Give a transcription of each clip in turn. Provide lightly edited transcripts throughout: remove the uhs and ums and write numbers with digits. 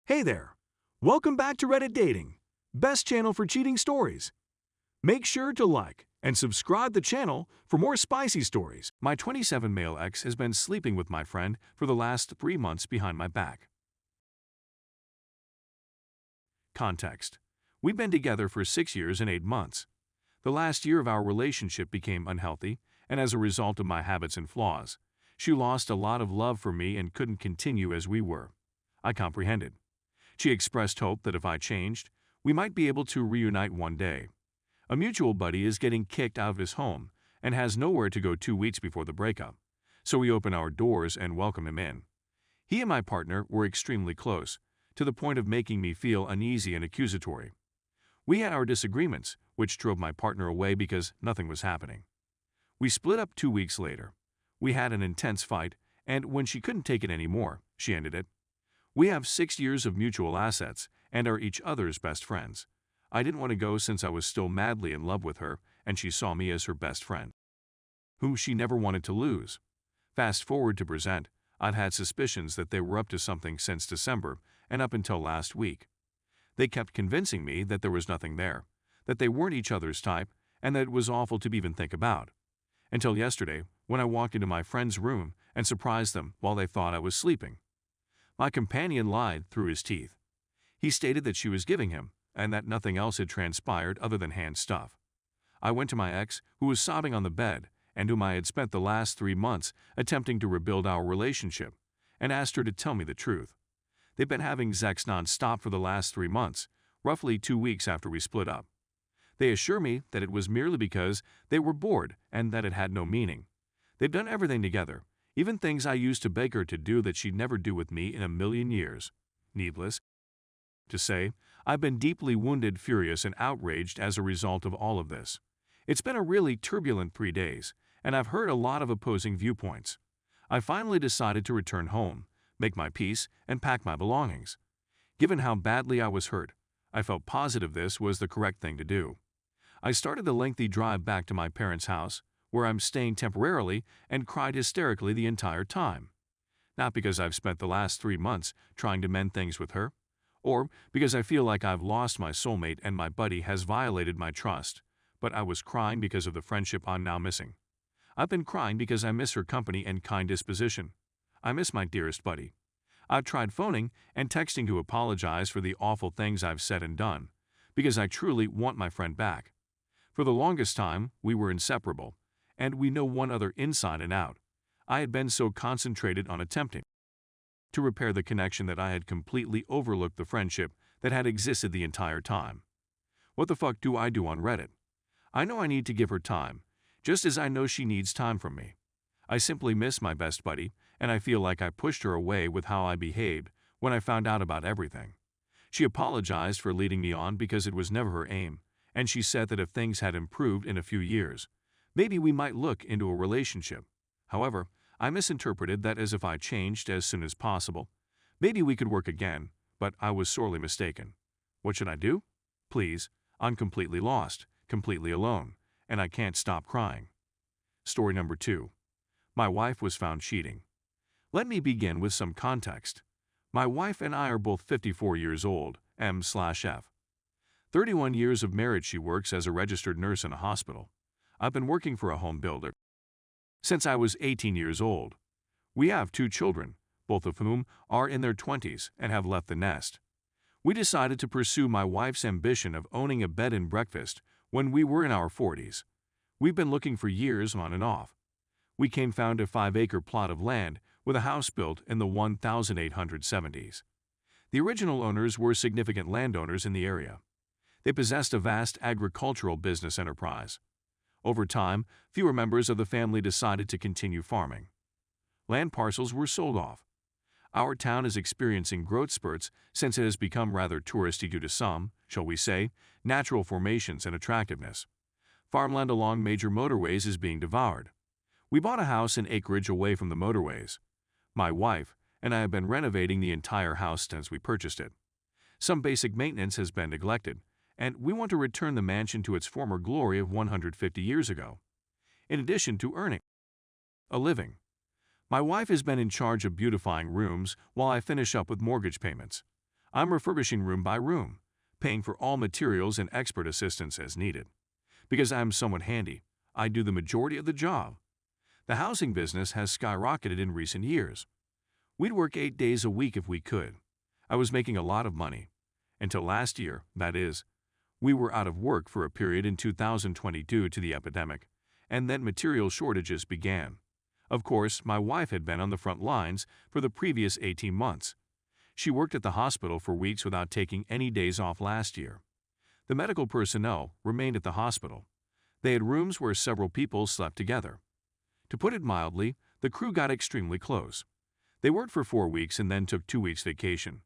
Hey there! Welcome back to Reddit Dating, best channel for cheating stories. Make sure to like and subscribe the channel for more spicy stories. My 27 male ex has been sleeping with my friend for the last 3 months behind my back. Context: we've been together for 6 years and 8 months. The last year of our relationship became unhealthy, and as a result of my habits and flaws, she lost a lot of love for me and couldn't continue as we were. I comprehended. She expressed hope that if I changed, we might be able to reunite one day. A mutual buddy is getting kicked out of his home and has nowhere to go 2 weeks before the breakup, so we open our doors and welcome him in. He and my partner were extremely close, to the point of making me feel uneasy and accusatory. We had our disagreements, which drove my partner away because nothing was happening. We split up 2 weeks later. We had an intense fight, and when she couldn't take it anymore, she ended it. We have 6 years of mutual assets and are each other's best friends. I didn't want to go since I was still madly in love with her and she saw me as her best friend, whom she never wanted to lose. Fast forward to present, I'd had suspicions that they were up to something since December and up until last week. They kept convincing me that there was nothing there, that they weren't each other's type, and that it was awful to even think about. Until yesterday, when I walked into my friend's room and surprised them while they thought I was sleeping. My companion lied through his teeth. He stated that she was giving him, and that nothing else had transpired other than hand stuff. I went to my ex, who was sobbing on the bed, and whom I had spent the last 3 months attempting to rebuild our relationship, and asked her to tell me the truth. They've been having sex non-stop for the last 3 months, roughly 2 weeks after we split up. They assure me that it was merely because they were bored and that it had no meaning. They've done everything together, even things I used to beg her to do that she'd never do with me in a million years. Needless to say, I've been deeply wounded, furious, and outraged as a result of all of this. It's been a really turbulent 3 days, and I've heard a lot of opposing viewpoints. I finally decided to return home, make my peace, and pack my belongings. Given how badly I was hurt, I felt positive this was the correct thing to do. I started the lengthy drive back to my parents' house, where I'm staying temporarily, and cried hysterically the entire time. Not because I've spent the last 3 months trying to mend things with her, or because I feel like I've lost my soulmate and my buddy has violated my trust, but I was crying because of the friendship I'm now missing. I've been crying because I miss her company and kind disposition. I miss my dearest buddy. I've tried phoning and texting to apologize for the awful things I've said and done, because I truly want my friend back. For the longest time, we were inseparable, and we know one other inside and out. I had been so concentrated on attempting to repair the connection that I had completely overlooked the friendship that had existed the entire time. What the fuck do I do on Reddit? I know I need to give her time, just as I know she needs time from me. I simply miss my best buddy, and I feel like I pushed her away with how I behaved when I found out about everything. She apologized for leading me on because it was never her aim, and she said that if things had improved in a few years, maybe we might look into a relationship. However, I misinterpreted that as if I changed as soon as possible. Maybe we could work again, but I was sorely mistaken. What should I do? Please, I'm completely lost, completely alone, and I can't stop crying. Story number 2. My wife was found cheating. Let me begin with some context. My wife and I are both 54 years old, M/F. 31 years of marriage. She works as a registered nurse in a hospital. I've been working for a home builder since I was 18 years old. We have 2 children, both of whom are in their 20s and have left the nest. We decided to pursue my wife's ambition of owning a bed and breakfast when we were in our 40s. We've been looking for years on and off. We found a 5-acre plot of land with a house built in the 1870s. The original owners were significant landowners in the area. They possessed a vast agricultural business enterprise. Over time, fewer members of the family decided to continue farming. Land parcels were sold off. Our town is experiencing growth spurts since it has become rather touristy due to some, shall we say, natural formations and attractiveness. Farmland along major motorways is being devoured. We bought a house in acreage away from the motorways. My wife and I have been renovating the entire house since we purchased it. Some basic maintenance has been neglected, and we want to return the mansion to its former glory of 150 years ago. In addition to earning a living, my wife has been in charge of beautifying rooms while I finish up with mortgage payments. I'm refurbishing room by room, paying for all materials and expert assistance as needed. Because I'm somewhat handy, I do the majority of the job. The housing business has skyrocketed in recent years. We'd work 8 days a week if we could. I was making a lot of money. Until last year, that is. We were out of work for a period in 2020 due to the epidemic, and then material shortages began. Of course, my wife had been on the front lines for the previous 18 months. She worked at the hospital for weeks without taking any days off last year. The medical personnel remained at the hospital. They had rooms where several people slept together. To put it mildly, the crew got extremely close. They worked for 4 weeks and then took 2 weeks vacation.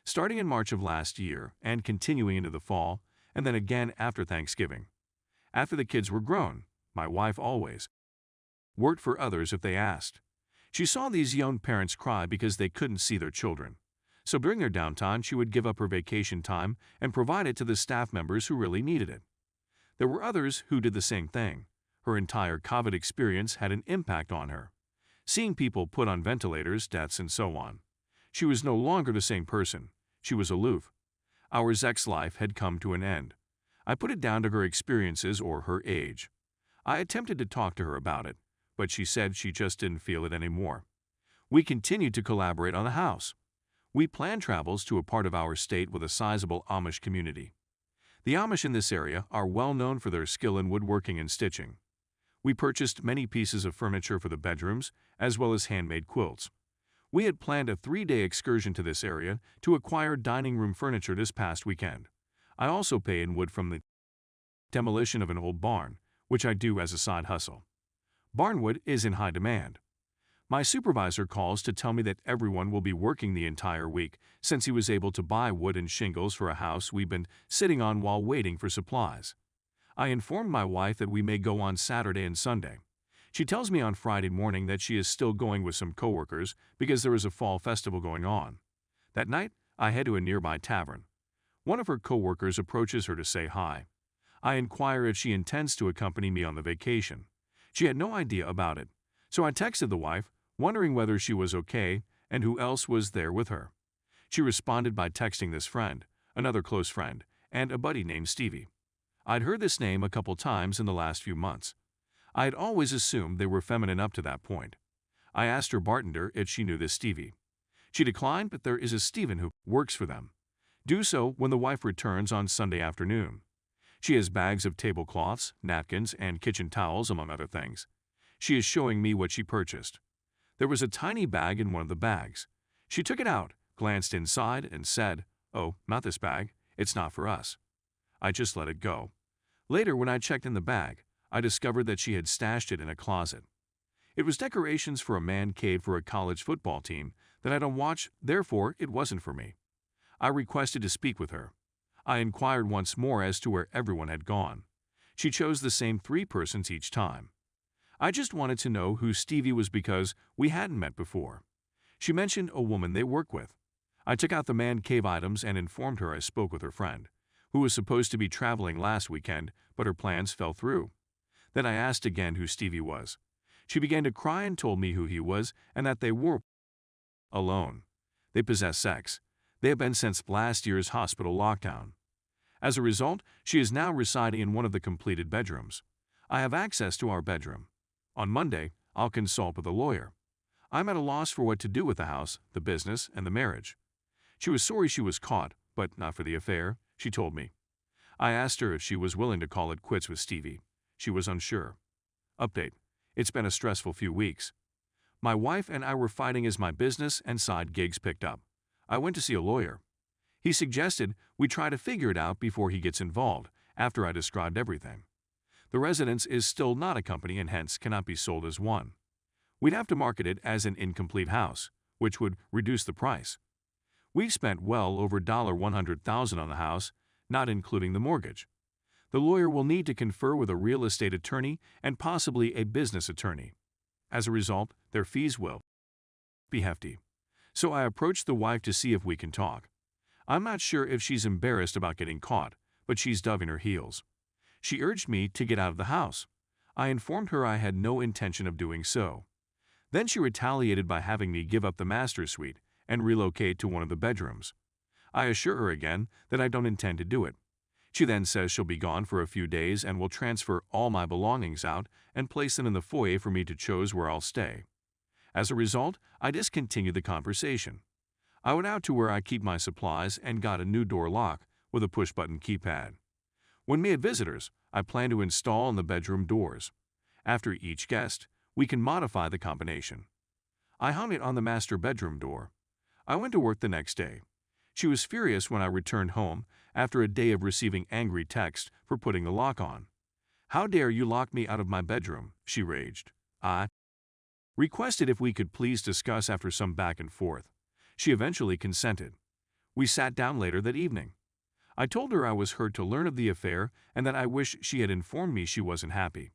Starting in March of last year and continuing into the fall, and then again after Thanksgiving. After the kids were grown, my wife always worked for others if they asked. She saw these young parents cry because they couldn't see their children. So during their downtime, she would give up her vacation time and provide it to the staff members who really needed it. There were others who did the same thing. Her entire COVID experience had an impact on her. Seeing people put on ventilators, deaths, and so on. She was no longer the same person. She was aloof. Our sex life had come to an end. I put it down to her experiences or her age. I attempted to talk to her about it, but she said she just didn't feel it anymore. We continued to collaborate on the house. We planned travels to a part of our state with a sizable Amish community. The Amish in this area are well known for their skill in woodworking and stitching. We purchased many pieces of furniture for the bedrooms, as well as handmade quilts. We had planned a 3-day excursion to this area to acquire dining room furniture this past weekend. I also pay in wood from the demolition of an old barn, which I do as a side hustle. Barnwood is in high demand. My supervisor calls to tell me that everyone will be working the entire week since he was able to buy wood and shingles for a house we've been sitting on while waiting for supplies. I informed my wife that we may go on Saturday and Sunday. She tells me on Friday morning that she is still going with some coworkers because there is a fall festival going on. That night, I head to a nearby tavern. One of her coworkers approaches her to say hi. I inquire if she intends to accompany me on the vacation. She had no idea about it, so I texted the wife, wondering whether she was okay and who else was there with her. She responded by texting this friend, another close friend, and a buddy named Stevie. I'd heard this name a couple times in the last few months. I had always assumed they were feminine up to that point. I asked her bartender if she knew this Stevie. She declined, but there is a Steven who works for them. Do so when the wife returns on Sunday afternoon. She has bags of tablecloths, napkins, and kitchen towels, among other things. She is showing me what she purchased. There was a tiny bag in one of the bags. She took it out, glanced inside, and said, "Oh, not this bag. It's not for us." I just let it go. Later, when I checked in the bag, I discovered that she had stashed it in a closet. It was decorations for a man cave for a college football team that I don't watch, therefore it wasn't for me. I requested to speak with her. I inquired once more as to where everyone had gone. She chose the same 3 persons each time. I just wanted to know who Stevie was because we hadn't met before. She mentioned a woman they work with. I took out the man cave items and informed her I spoke with her friend, who was supposed to be traveling last weekend, but her plans fell through. Then I asked again who Stevie was. She began to cry and told me who he was and that they were alone. They possess sex. They have been since last year's hospital lockdown. As a result, she is now residing in one of the completed bedrooms. I have access to our bedroom. On Monday, I'll consult with a lawyer. I'm at a loss for what to do with the house, the business, and the marriage. She was sorry she was caught, but not for the affair, she told me. I asked her if she was willing to call it quits with Stevie. She was unsure. Update. It's been a stressful few weeks. My wife and I were fighting as my business and side gigs picked up. I went to see a lawyer. He suggested we try to figure it out before he gets involved, after I described everything. The residence is still not a company and hence cannot be sold as one. We'd have to market it as an incomplete house, which would reduce the price. We've spent well over $100,000 on the house, not including the mortgage. The lawyer will need to confer with a real estate attorney and possibly a business attorney. As a result, their fees will be hefty. So I approached the wife to see if we can talk. I'm not sure if she's embarrassed about getting caught, but she's dug in her heels. She urged me to get out of the house. I informed her I had no intention of doing so. Then she retaliated by having me give up the master suite and relocate to one of the bedrooms. I assure her again that I don't intend to do it. She then says she'll be gone for a few days and will transfer all my belongings out and place them in the foyer for me to choose where I'll stay. As a result, I discontinued the conversation. I went out to where I keep my supplies and got a new door lock with a push-button keypad. When we had visitors, I plan to install in the bedroom doors. After each guest, we can modify the combination. I hung it on the master bedroom door. I went to work the next day. She was furious when I returned home after a day of receiving angry texts for putting the lock on. "How dare you lock me out of my bedroom?" she raged. I requested if we could please discuss after some back and forth. She eventually consented. We sat down later that evening. I told her I was hurt to learn of the affair and that I wish she had informed me she wasn't happy.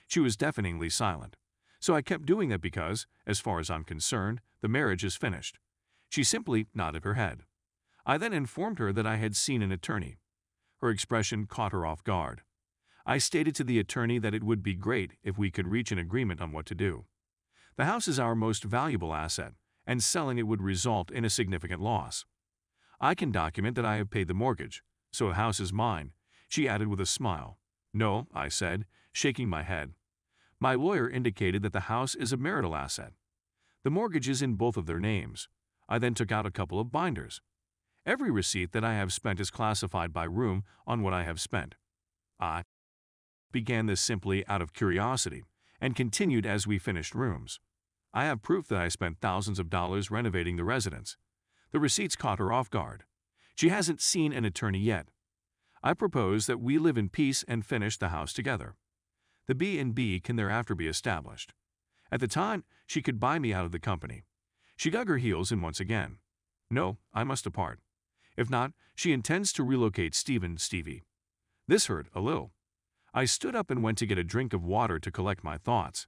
She was deafeningly silent. So I kept doing that because, as far as I'm concerned, the marriage is finished. She simply nodded her head. I then informed her that I had seen an attorney. Her expression caught her off guard. I stated to the attorney that it would be great if we could reach an agreement on what to do. The house is our most valuable asset, and selling it would result in a significant loss. I can document that I have paid the mortgage, so the house is mine, she added with a smile. No, I said, shaking my head. My lawyer indicated that the house is a marital asset. The mortgage is in both of their names. I then took out a couple of binders. Every receipt that I have spent is classified by room on what I have spent. I began this simply out of curiosity and continued as we finished rooms. I have proof that I spent thousands of dollars renovating the residence. The receipts caught her off guard. She hasn't seen an attorney yet. I propose that we live in peace and finish the house together. The B&B can thereafter be established. At the time, she could buy me out of the company. She dug her heels in once again. No, I must depart. If not, she intends to relocate Stevie. This hurt a little. I stood up and went to get a drink of water to collect my thoughts.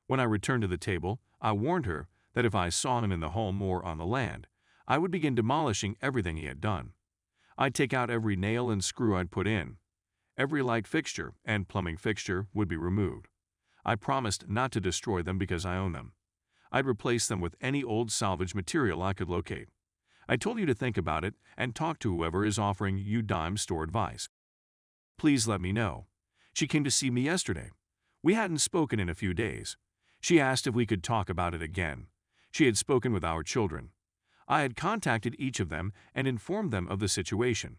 When I returned to the table, I warned her that if I saw him in the home or on the land, I would begin demolishing everything he had done. I'd take out every nail and screw I'd put in. Every light fixture and plumbing fixture would be removed. I promised not to destroy them because I own them. I'd replace them with any old salvage material I could locate. I told you to think about it and talk to whoever is offering you dime store advice. Please let me know. She came to see me yesterday. We hadn't spoken in a few days. She asked if we could talk about it again. She had spoken with our children. I had contacted each of them and informed them of the situation.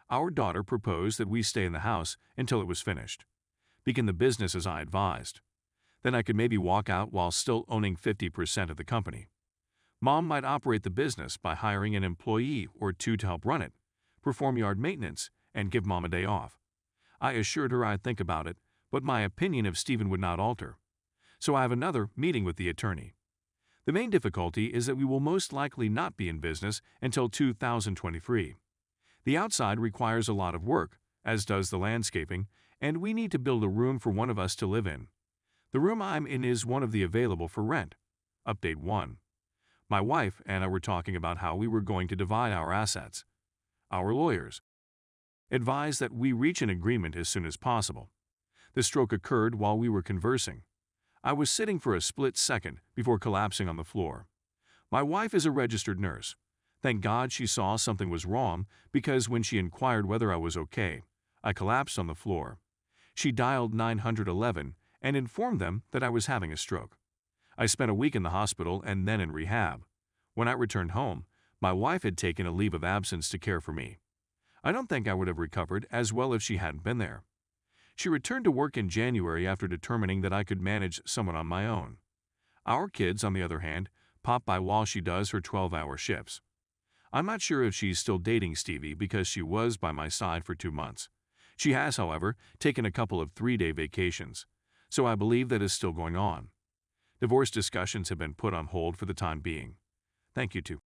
Our daughter proposed that we stay in the house until it was finished. Begin the business as I advised. Then I could maybe walk out while still owning 50% of the company. Mom might operate the business by hiring an employee or two to help run it, perform yard maintenance, and give Mom a day off. I assured her I'd think about it, but my opinion of Stephen would not alter. So I have another meeting with the attorney. The main difficulty is that we will most likely not be in business until 2023. The outside requires a lot of work, as does the landscaping, and we need to build a room for one of us to live in. The room I'm in is one of the available for rent. Update 1. My wife and I were talking about how we were going to divide our assets. Our lawyers advised that we reach an agreement as soon as possible. The stroke occurred while we were conversing. I was sitting for a split second before collapsing on the floor. My wife is a registered nurse. Thank God she saw something was wrong because when she inquired whether I was okay, I collapsed on the floor. She dialed 911 and informed them that I was having a stroke. I spent a week in the hospital and then in rehab. When I returned home, my wife had taken a leave of absence to care for me. I don't think I would have recovered as well if she hadn't been there. She returned to work in January after determining that I could manage someone on my own. Our kids, on the other hand, pop by while she does her 12-hour shifts. I'm not sure if she's still dating Stevie because she was by my side for 2 months. She has, however, taken a couple of 3-day vacations, so I believe that is still going on. Divorce discussions have been put on hold for the time being. Thank you to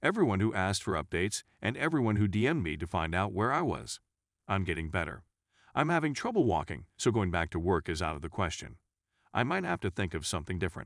everyone who asked for updates and everyone who DM'd me to find out where I was. I'm getting better. I'm having trouble walking, so going back to work is out of the question. I might have to think of something different.